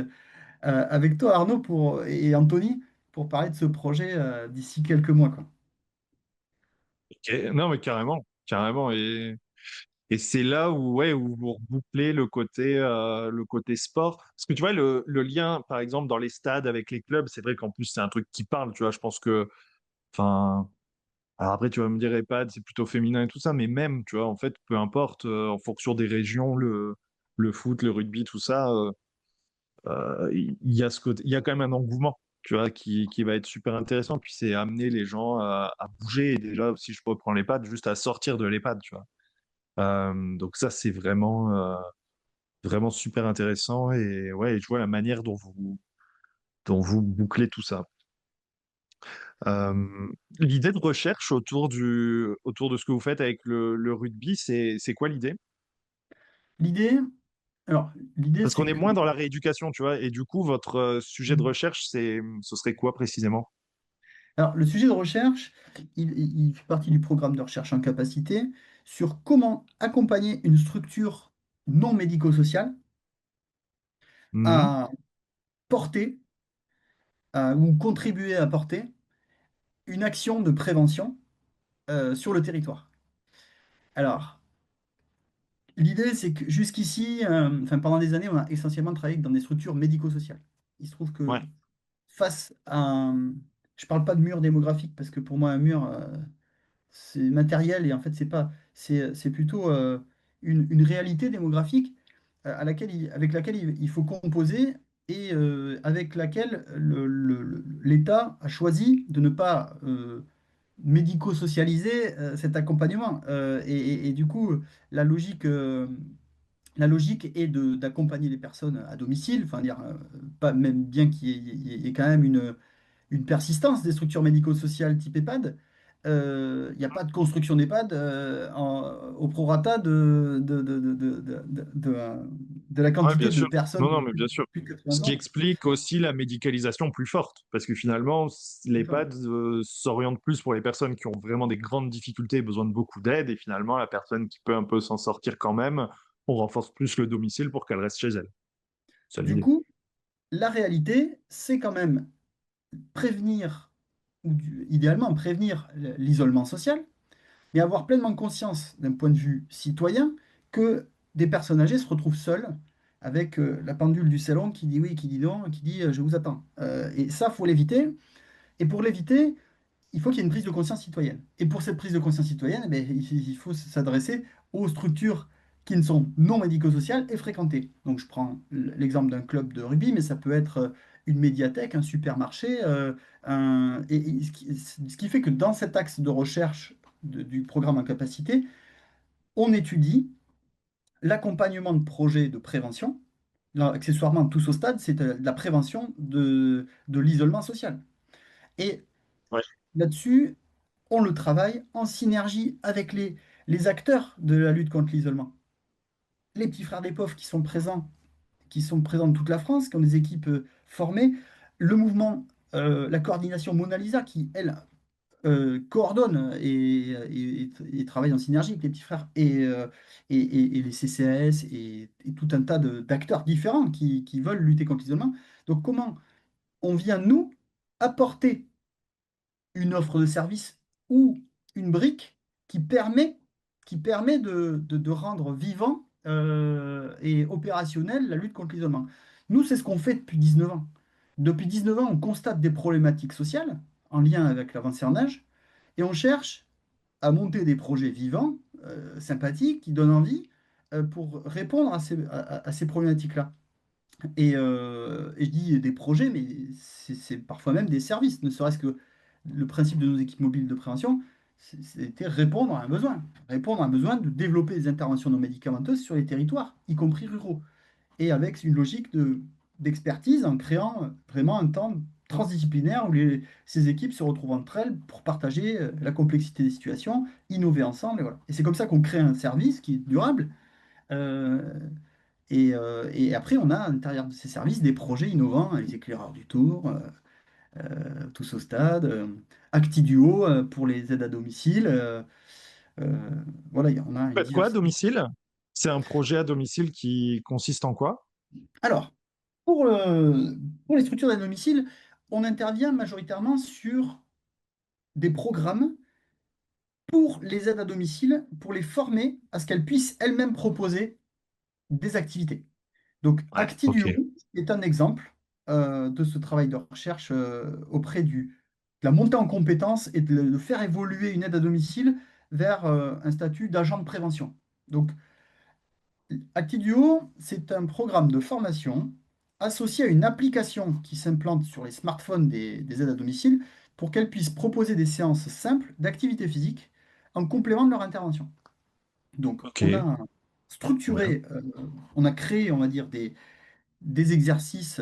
avec toi, Arnaud, et Anthony, pour parler de ce projet d'ici quelques mois, quoi. Ok. Non, mais carrément, carrément. Et c'est là où, ouais, où vous rebouclez le côté sport. Parce que tu vois, le lien, par exemple, dans les stades avec les clubs, c'est vrai qu'en plus, c'est un truc qui parle. Tu vois, je pense que, enfin, alors après, tu vas me dire EHPAD, c'est plutôt féminin et tout ça, mais même, tu vois, en fait, peu importe, en fonction des régions, le foot, le rugby, tout ça, il y a ce côté, il y a quand même un engouement, tu vois, qui va être super intéressant. Puis c'est amener les gens à bouger. Et déjà, si je reprends l'EHPAD, juste à sortir de l'EHPAD, tu vois. Donc ça, c'est vraiment super intéressant. Et ouais, je vois la manière dont vous bouclez tout ça. Euh, L'idée de recherche autour de ce que vous faites avec le rugby, c'est quoi l'idée? L'idée, alors, l'idée, Parce qu'on c'est est que moins dans la rééducation, tu vois, et du coup, votre sujet de recherche, ce serait quoi précisément? alors, le sujet de recherche, il fait partie du programme de recherche en capacité sur comment accompagner une structure non médico-sociale Mhm. à porter ou contribuer à porter une action de prévention sur le territoire. Alors, l'idée, c'est que jusqu'ici, enfin, pendant des années, on a essentiellement travaillé dans des structures médico-sociales. Il se trouve que Ouais, face à un... Je ne parle pas de mur démographique, parce que pour moi, un mur, c'est matériel, et en fait, c'est pas... C'est plutôt une réalité démographique avec laquelle il faut composer, et avec laquelle l'État a choisi de ne pas médico-socialiser cet accompagnement. Et du coup, la logique, euh, la logique est d'accompagner les personnes à domicile, enfin, dire, pas, même bien qu'il y ait quand même une persistance des structures médico-sociales type EHPAD. Il n'y a pas de construction d'EHPAD au prorata de la ouais, bien quantité de sûr. personnes Non, non, de mais bien sûr. plus de Ce 80 qui ans. explique aussi la médicalisation plus forte, parce que finalement, D'accord. l'EHPAD s'oriente plus pour les personnes qui ont vraiment des grandes difficultés et besoin de beaucoup d'aide, et finalement, la personne qui peut un peu s'en sortir quand même, on renforce plus le domicile pour qu'elle reste chez elle. C'est Du l'idée. coup, la réalité, c'est quand même prévenir, idéalement prévenir l'isolement social, mais avoir pleinement conscience d'un point de vue citoyen que des personnes âgées se retrouvent seules avec la pendule du salon qui dit oui, qui dit non, qui dit je vous attends. Et ça, faut l'éviter. Et pour l'éviter, il faut qu'il y ait une prise de conscience citoyenne. Et pour cette prise de conscience citoyenne, eh bien, il faut s'adresser aux structures qui ne sont non médico-sociales et fréquentées. Donc je prends l'exemple d'un club de rugby, mais ça peut être une médiathèque, un supermarché. Et ce qui fait que dans cet axe de recherche du programme en capacité, on étudie l'accompagnement de projets de prévention. Là, accessoirement, tous au stade, c'est la prévention de l'isolement social. Et Ouais. là-dessus, on le travaille en synergie avec les acteurs de la lutte contre l'isolement. Les petits frères des pauvres qui sont présents dans toute la France, qui ont des équipes formées. Le mouvement, la coordination Mona Lisa, qui, elle, coordonne et travaille en synergie avec les petits frères et les CCAS et tout un tas d'acteurs différents qui veulent lutter contre l'isolement. Donc, comment on vient, nous, apporter une offre de service ou une brique qui permet, qui permet de rendre vivant et opérationnel la lutte contre l'isolement. Nous, c'est ce qu'on fait depuis 19 ans. Depuis 19 ans, on constate des problématiques sociales en lien avec l'avancée en âge et on cherche à monter des projets vivants, sympathiques, qui donnent envie pour répondre à ces problématiques-là. Et je dis des projets, mais c'est parfois même des services, ne serait-ce que le principe de nos équipes mobiles de prévention, c'était répondre à un besoin. Répondre à un besoin de développer des interventions non médicamenteuses sur les territoires, y compris ruraux, et avec une logique d'expertise en créant vraiment un temps transdisciplinaire où ces équipes se retrouvent entre elles pour partager la complexité des situations, innover ensemble, et voilà. Et c'est comme ça qu'on crée un service qui est durable. euh, et après, on a à l'intérieur de ces services des projets innovants, les éclaireurs du tour, tous au stade, ActiDuo pour les aides à domicile. Euh, voilà, on a une Faites quoi à diversité. domicile? C'est un projet à domicile qui consiste en quoi? Alors, pour les structures d'aide à domicile, on intervient majoritairement sur des programmes pour les aides à domicile, pour les former à ce qu'elles puissent elles-mêmes proposer des activités. Donc, Ouais, ok. ActiDuo est un exemple de ce travail de recherche auprès de la montée en compétences et de faire évoluer une aide à domicile vers un statut d'agent de prévention. Donc, ActiDuo, c'est un programme de formation associé à une application qui s'implante sur les smartphones des aides à domicile pour qu'elles puissent proposer des séances simples d'activité physique en complément de leur intervention. Donc, Ok, on a trop bien. structuré, on a créé, on va dire, des exercices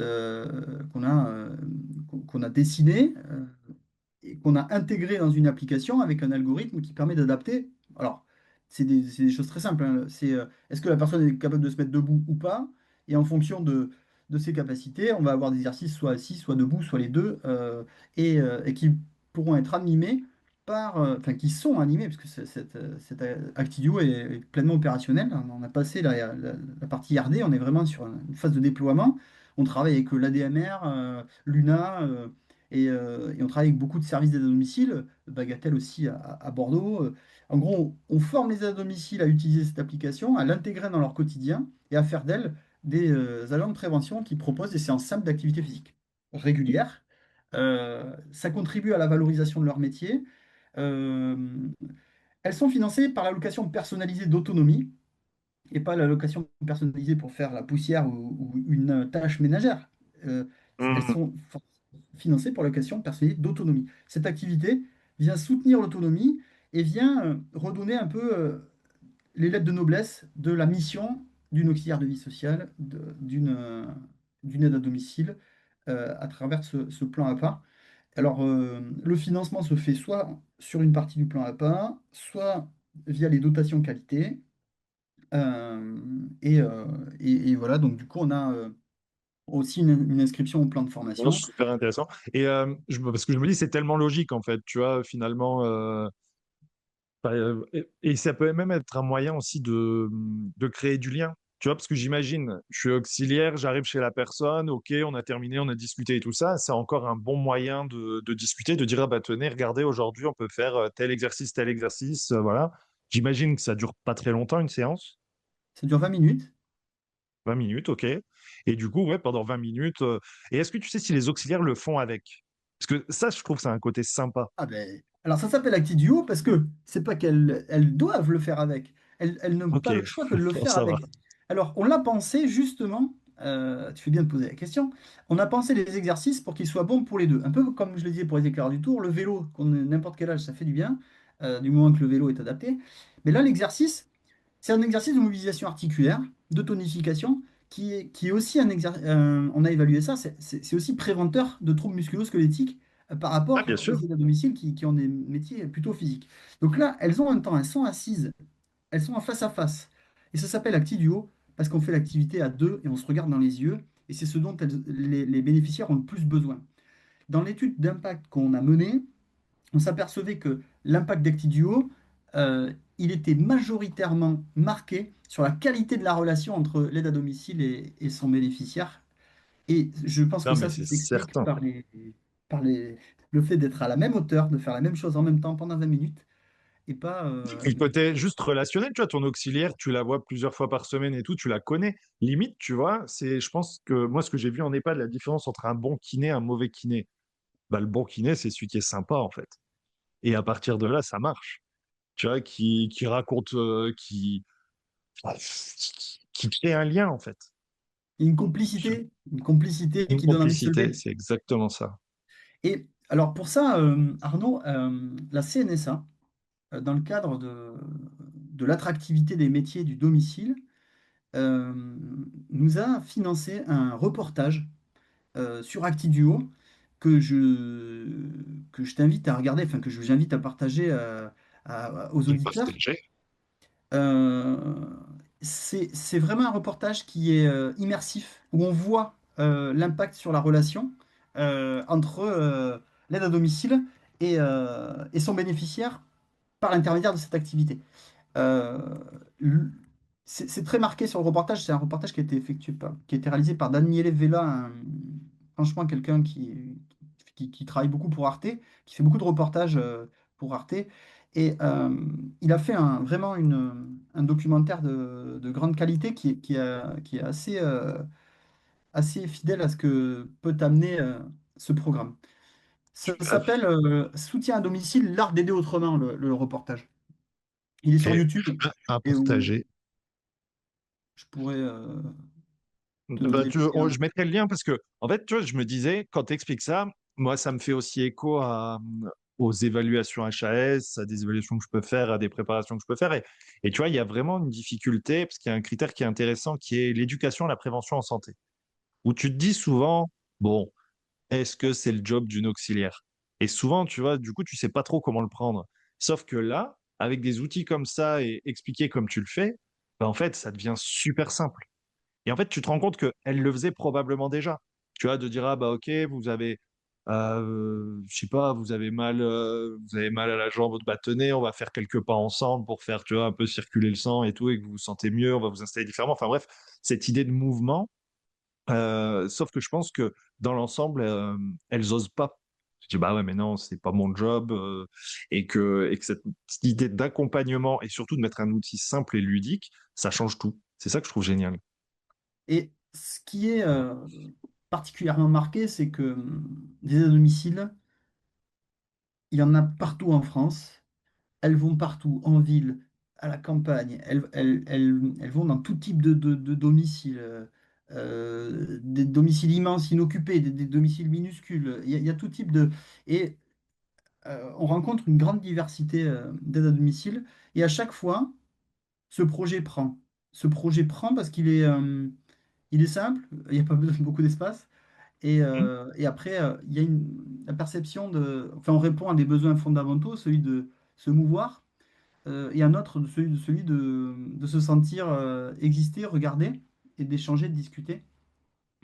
qu'on a dessinés et qu'on a intégrés dans une application avec un algorithme qui permet d'adapter. Alors, c'est des choses très simples, hein. C'est est-ce que la personne est capable de se mettre debout ou pas? Et en fonction de ses capacités, on va avoir des exercices soit assis, soit debout, soit les deux, et qui pourront être animés enfin qui sont animés, parce que cette ActiView est pleinement opérationnelle. On a passé la partie RD, on est vraiment sur une phase de déploiement. On travaille avec l'ADMR, l'UNA, Et on travaille avec beaucoup de services d'aide à domicile, Bagatelle aussi à Bordeaux. En gros, on forme les aides à domicile à utiliser cette application, à l'intégrer dans leur quotidien et à faire d'elle des agents de prévention qui proposent des séances simples d'activité physique régulières. Ça contribue à la valorisation de leur métier. Euh, Elles sont financées par l'allocation personnalisée d'autonomie et pas l'allocation personnalisée pour faire la poussière ou une tâche ménagère. Elles Mhm. sont financées par l'allocation personnalisée d'autonomie. Cette activité vient soutenir l'autonomie et vient redonner un peu les lettres de noblesse de la mission d'une auxiliaire de vie sociale, d'une aide à domicile à travers ce plan APA. Alors, le financement se fait soit sur une partie du plan APA, soit via les dotations qualité. Euh, et voilà, donc du coup, on a aussi une inscription au plan de Ouais, formation. super intéressant. Et parce que je me dis, c'est tellement logique, en fait, tu vois, finalement. Et ça peut même être un moyen aussi de créer du lien. Tu vois, parce que j'imagine, je suis auxiliaire, j'arrive chez la personne, ok, on a terminé, on a discuté et tout ça. C'est encore un bon moyen de discuter, de dire, ah bah tenez, regardez, aujourd'hui, on peut faire tel exercice, voilà. J'imagine que ça dure pas très longtemps, une séance, Ça dure 20 minutes. 20 minutes, ok. Et du coup, ouais, pendant 20 minutes. Et est-ce que tu sais si les auxiliaires le font avec? Parce que ça, je trouve que c'est un côté sympa. Ah ben, alors ça s'appelle ActiDuo parce que c'est pas qu'elles doivent le faire avec. Elles n'ont Ok, pas le choix que de le bon, faire ça va. avec. Alors on l'a pensé justement, tu fais bien de poser la question, on a pensé les exercices pour qu'ils soient bons pour les deux. Un peu comme je le disais pour les éclaireurs du tour, le vélo, qu'on ait n'importe quel âge, ça fait du bien, du moment que le vélo est adapté. Mais là, l'exercice, c'est un exercice de mobilisation articulaire, de tonification, qui est aussi un exercice, on a évalué ça, c'est aussi préventeur de troubles musculo-squelettiques par Ah, rapport bien aux sûr. aides à domicile qui ont des métiers plutôt physiques. Donc là, elles ont un temps, elles sont assises, elles sont en face à face. Et ça s'appelle ActiDuo parce qu'on fait l'activité à deux et on se regarde dans les yeux, et c'est ce dont les bénéficiaires ont le plus besoin. Dans l'étude d'impact qu'on a menée, on s'apercevait que l'impact d'ActiDuo, il était majoritairement marqué sur la qualité de la relation entre l'aide à domicile et son bénéficiaire. Et je pense que Non, mais ça c'est s'explique certain. par le fait d'être à la même hauteur, de faire la même chose en même temps pendant 20 minutes, et pas... Puis le côté juste relationnel, tu vois, ton auxiliaire, tu la vois plusieurs fois par semaine et tout, tu la connais. Limite, tu vois, je pense que moi, ce que j'ai vu en EHPAD, la différence entre un bon kiné et un mauvais kiné. Bah, le bon kiné, c'est celui qui est sympa, en fait. Et à partir de là, ça marche. Tu vois, qui raconte, qui crée un lien, en fait. une complicité Une qui donne envie de se complicité, lever. c'est exactement ça. Et alors pour ça, Arnaud, la CNSA, dans le cadre de l'attractivité des métiers du domicile, euh, nous a financé un reportage sur ActiDuo que je t'invite à regarder, enfin que j'invite à partager aux Une auditeurs. postérité. Euh, c'est vraiment un reportage qui est immersif, où on voit l'impact sur la relation entre l'aide à domicile et son bénéficiaire par l'intermédiaire de cette activité. Euh, l- c'est très marqué sur le reportage. C'est un reportage qui a été qui a été réalisé par Daniele Vella, franchement quelqu'un qui travaille beaucoup pour Arte, qui fait beaucoup de reportages pour Arte. Et il a fait vraiment un documentaire de grande qualité qui est assez fidèle à ce que peut amener ce programme. Ça Super. s'appelle Soutien à domicile, l'art d'aider autrement, le reportage. Il est sur Ok. YouTube À et où partager. je pourrais te Bah, donner le lien. je mettrai le lien parce que, en fait, tu vois, je me disais, quand tu expliques ça, moi, ça me fait aussi écho aux évaluations HAS, à des évaluations que je peux faire, à des préparations que je peux faire. Et tu vois, il y a vraiment une difficulté parce qu'il y a un critère qui est intéressant qui est l'éducation et la prévention en santé. Où tu te dis souvent, bon, est-ce que c'est le job d'une auxiliaire? Et souvent, tu vois, du coup, tu sais pas trop comment le prendre. Sauf que là, avec des outils comme ça et expliqué comme tu le fais, bah, en fait, ça devient super simple. Et en fait, tu te rends compte qu'elle le faisait probablement déjà. Tu vois, de dire, ah bah ok, vous avez, je sais pas, vous avez mal à la jambe, bah tenez, on va faire quelques pas ensemble pour faire, tu vois, un peu circuler le sang et tout, et que vous vous sentez mieux, on va vous installer différemment. Enfin bref, cette idée de mouvement, sauf que je pense que dans l'ensemble, elles osent pas. Je dis, bah ouais, mais non, c'est pas mon job. Et que cette idée d'accompagnement et surtout de mettre un outil simple et ludique, ça change tout. C'est ça que je trouve génial. Et ce qui est particulièrement marqué, c'est que des aides à domicile, il y en a partout en France. Elles vont partout, en ville, à la campagne. Elles vont dans tout type de domicile. Des domiciles immenses, inoccupés, des domiciles minuscules. Il y a tout type de... Et on rencontre une grande diversité d'aides à domicile. Et à chaque fois, ce projet prend. Ce projet prend parce il est simple, il n'y a pas besoin de beaucoup d'espace. Mhm. Et après, il y a la perception de... Enfin, on répond à des besoins fondamentaux, celui de se mouvoir, et un autre, celui de se sentir exister, regarder, et d'échanger, de discuter.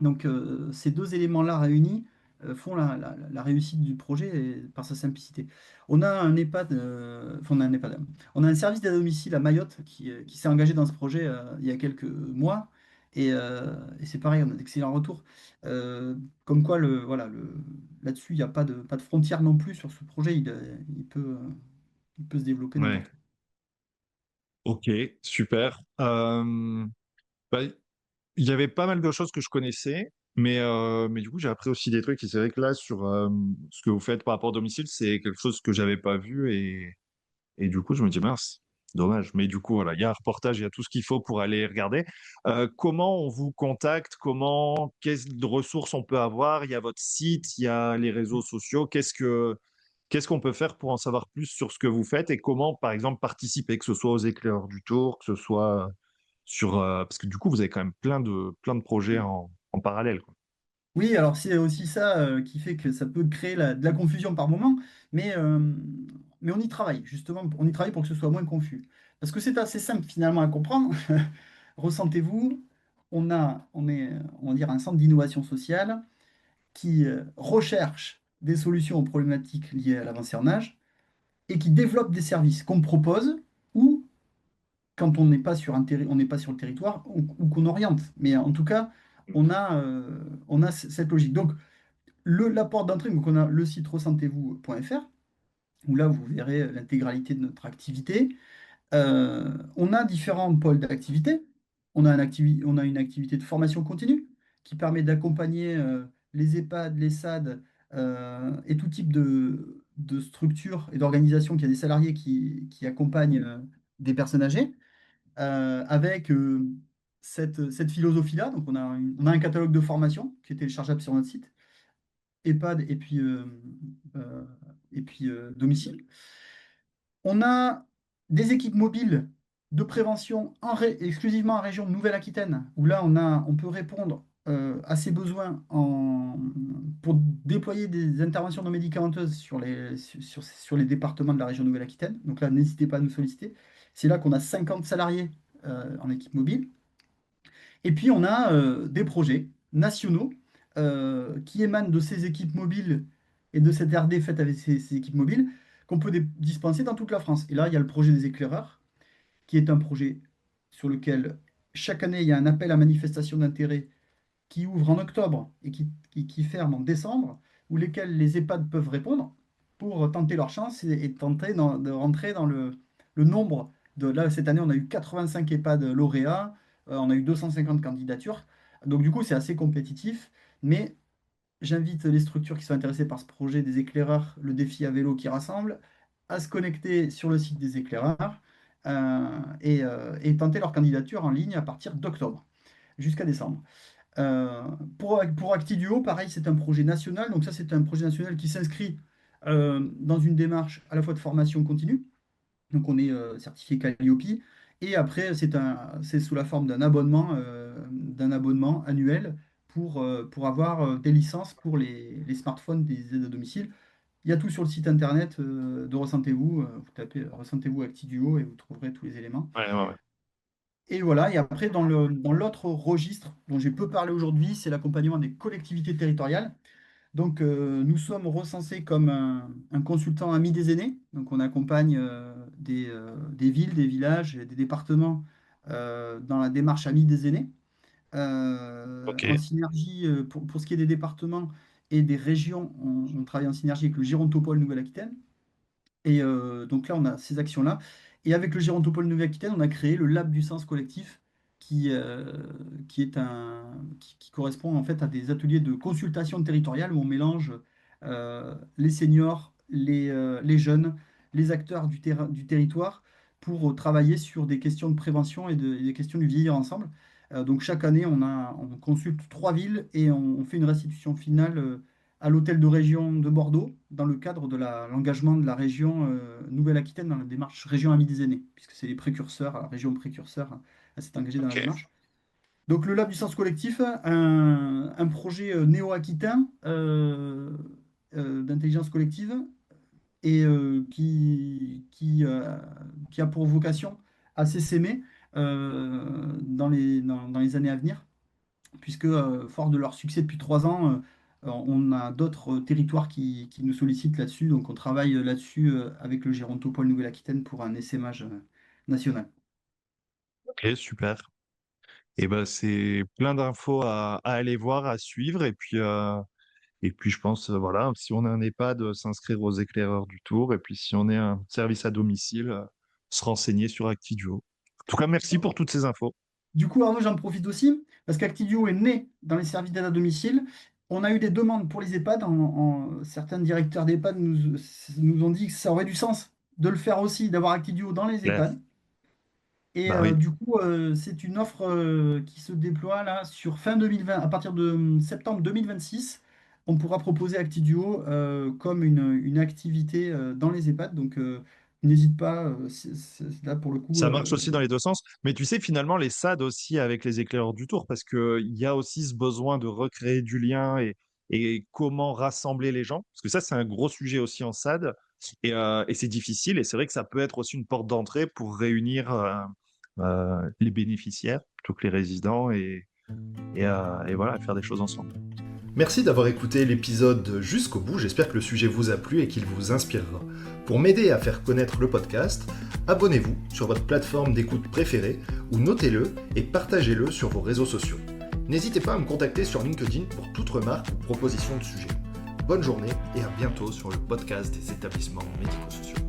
Donc, ces deux éléments-là réunis font la réussite du projet par sa simplicité. On a un EHPAD, enfin, on a un EHPAD, on a un service d'aide à domicile à Mayotte qui s'est engagé dans ce projet il y a quelques mois. Et c'est pareil, on a d'excellents retours. Comme quoi, voilà, là-dessus, il n'y a pas de frontière non plus sur ce projet. Il peut se développer Ouais. n'importe où. Ok, super. Bah, il y avait pas mal de choses que je connaissais, mais du coup, j'ai appris aussi des trucs. Et c'est vrai que là, sur ce que vous faites par rapport au domicile, c'est quelque chose que j'avais pas vu. Et du coup, je me dis, mince, dommage. Mais du coup, voilà, il y a un reportage, il y a tout ce qu'il faut pour aller regarder. Comment on vous contacte? Quelles ressources on peut avoir? Il y a votre site, il y a les réseaux sociaux. Qu'est-ce qu'on peut faire pour en savoir plus sur ce que vous faites et comment, par exemple, participer, que ce soit aux éclaireurs du tour, que ce soit parce que du coup, vous avez quand même plein de projets en parallèle, quoi. Oui, alors c'est aussi ça qui fait que ça peut créer de la confusion par moment, mais on y travaille, justement, on y travaille pour que ce soit moins confus. Parce que c'est assez simple finalement à comprendre. Ressentez-vous, on va dire, un centre d'innovation sociale qui recherche des solutions aux problématiques liées à l'avancée en âge et qui développe des services qu'on propose ou quand on n'est pas sur le territoire ou qu'on oriente. Mais en tout cas, on a cette logique. Donc, la porte d'entrée, donc on a le site ressentez-vous.fr, où là, vous verrez l'intégralité de notre activité. On a différents pôles d'activité. On a une activité de formation continue qui permet d'accompagner les EHPAD, les SAD et tout type de structures et d'organisations qui a des salariés qui accompagnent des personnes âgées avec cette philosophie-là. Donc, on a un catalogue de formation qui est téléchargeable sur notre site EHPAD euh, et puis domicile. On a des équipes mobiles de prévention exclusivement en région Nouvelle-Aquitaine, où là, on peut répondre à ces besoins pour déployer des interventions non médicamenteuses sur les départements de la région Nouvelle-Aquitaine. Donc là, n'hésitez pas à nous solliciter. C'est là qu'on a 50 salariés en équipe mobile. Et puis, on a des projets nationaux qui émanent de ces équipes mobiles et de cette RD faite avec ces équipes mobiles qu'on peut dispenser dans toute la France. Et là, il y a le projet des éclaireurs, qui est un projet sur lequel chaque année, il y a un appel à manifestation d'intérêt qui ouvre en octobre et qui ferme en décembre, où lesquels les EHPAD peuvent répondre pour tenter leur chance et tenter de rentrer dans le nombre Là, cette année, on a eu 85 EHPAD lauréats, on a eu 250 candidatures. Donc, du coup, c'est assez compétitif, mais j'invite les structures qui sont intéressées par ce projet des éclaireurs, le défi à vélo qui rassemble, à se connecter sur le site des éclaireurs et tenter leur candidature en ligne à partir d'octobre jusqu'à décembre. Euh, pour Actiduo, pareil, c'est un projet national. Donc ça, c'est un projet national qui s'inscrit dans une démarche à la fois de formation continue. Donc on est certifié Calliope. Et après, c'est sous la forme d'un abonnement annuel pour avoir des licences pour les smartphones des aides à domicile. Il y a tout sur le site internet de Ressentez-vous. Vous tapez Ressentez-vous Actiduo et vous trouverez tous les éléments. Ouais, ouais, ouais. Et voilà, et après, dans l'autre registre dont j'ai peu parlé aujourd'hui, c'est l'accompagnement des collectivités territoriales. Donc, nous sommes recensés comme un consultant ami des aînés. Donc, on accompagne des villes, des villages, et des départements dans la démarche ami des aînés. Ok. En synergie, pour ce qui est des départements, et des régions. On travaille en synergie avec le Gérontopole Nouvelle-Aquitaine. Et donc là, on a ces actions-là. Et avec le Gérontopole Nouvelle-Aquitaine, on a créé le Lab du sens collectif qui, euh, qui correspond en fait à des ateliers de consultation territoriale où on mélange les seniors, les jeunes, les acteurs du territoire pour travailler sur des questions de prévention et des questions du vieillir ensemble. Donc chaque année, on consulte 3 villes et on fait une restitution finale à l'hôtel de région de Bordeaux dans le cadre de l'engagement de la région Nouvelle-Aquitaine dans la démarche Région Amis des Aînés, puisque c'est les précurseurs, la région précurseur à s'être engagée dans la Ok. démarche. Donc le Lab du sens collectif, un projet néo-aquitain d'intelligence collective et qui a pour vocation à s'essaimer dans les années à venir puisque, fort de leur succès depuis 3 ans, on a d'autres territoires qui nous sollicitent là-dessus. Donc, on travaille là-dessus avec le Gérontopole Nouvelle-Aquitaine pour un essaimage national. Ok, super. Et ben c'est plein d'infos à aller voir, à suivre. Et puis je pense, voilà, si on a un EHPAD, s'inscrire aux éclaireurs du Tour. Et puis si on est un service à domicile, se renseigner sur Actiduo. En tout cas, merci pour toutes ces infos. Du coup, Arnaud, j'en profite aussi, parce qu'Actidio est né dans les services d'aide à domicile. On a eu des demandes pour les EHPAD. Certains directeurs d'EHPAD nous ont dit que ça aurait du sens de le faire aussi, d'avoir Actidio dans les Claire. EHPAD. Et Bah oui, du coup, c'est une offre qui se déploie là sur fin 2020. À partir de septembre 2026, on pourra proposer Actiduo comme une activité dans les EHPAD. Donc, n'hésite pas, là pour le coup. ça marche aussi dans les deux sens. Mais tu sais, finalement, les SAD aussi avec les éclaireurs du Tour, parce qu'il y a aussi ce besoin de recréer du lien et comment rassembler les gens. Parce que ça, c'est un gros sujet aussi en SAD. Et c'est difficile. Et c'est vrai que ça peut être aussi une porte d'entrée pour réunir les bénéficiaires plutôt que les résidents et voilà, faire des choses ensemble. Merci d'avoir écouté l'épisode jusqu'au bout, j'espère que le sujet vous a plu et qu'il vous inspirera. Pour m'aider à faire connaître le podcast, abonnez-vous sur votre plateforme d'écoute préférée ou notez-le et partagez-le sur vos réseaux sociaux. N'hésitez pas à me contacter sur LinkedIn pour toute remarque ou proposition de sujet. Bonne journée et à bientôt sur le podcast des établissements médico-sociaux.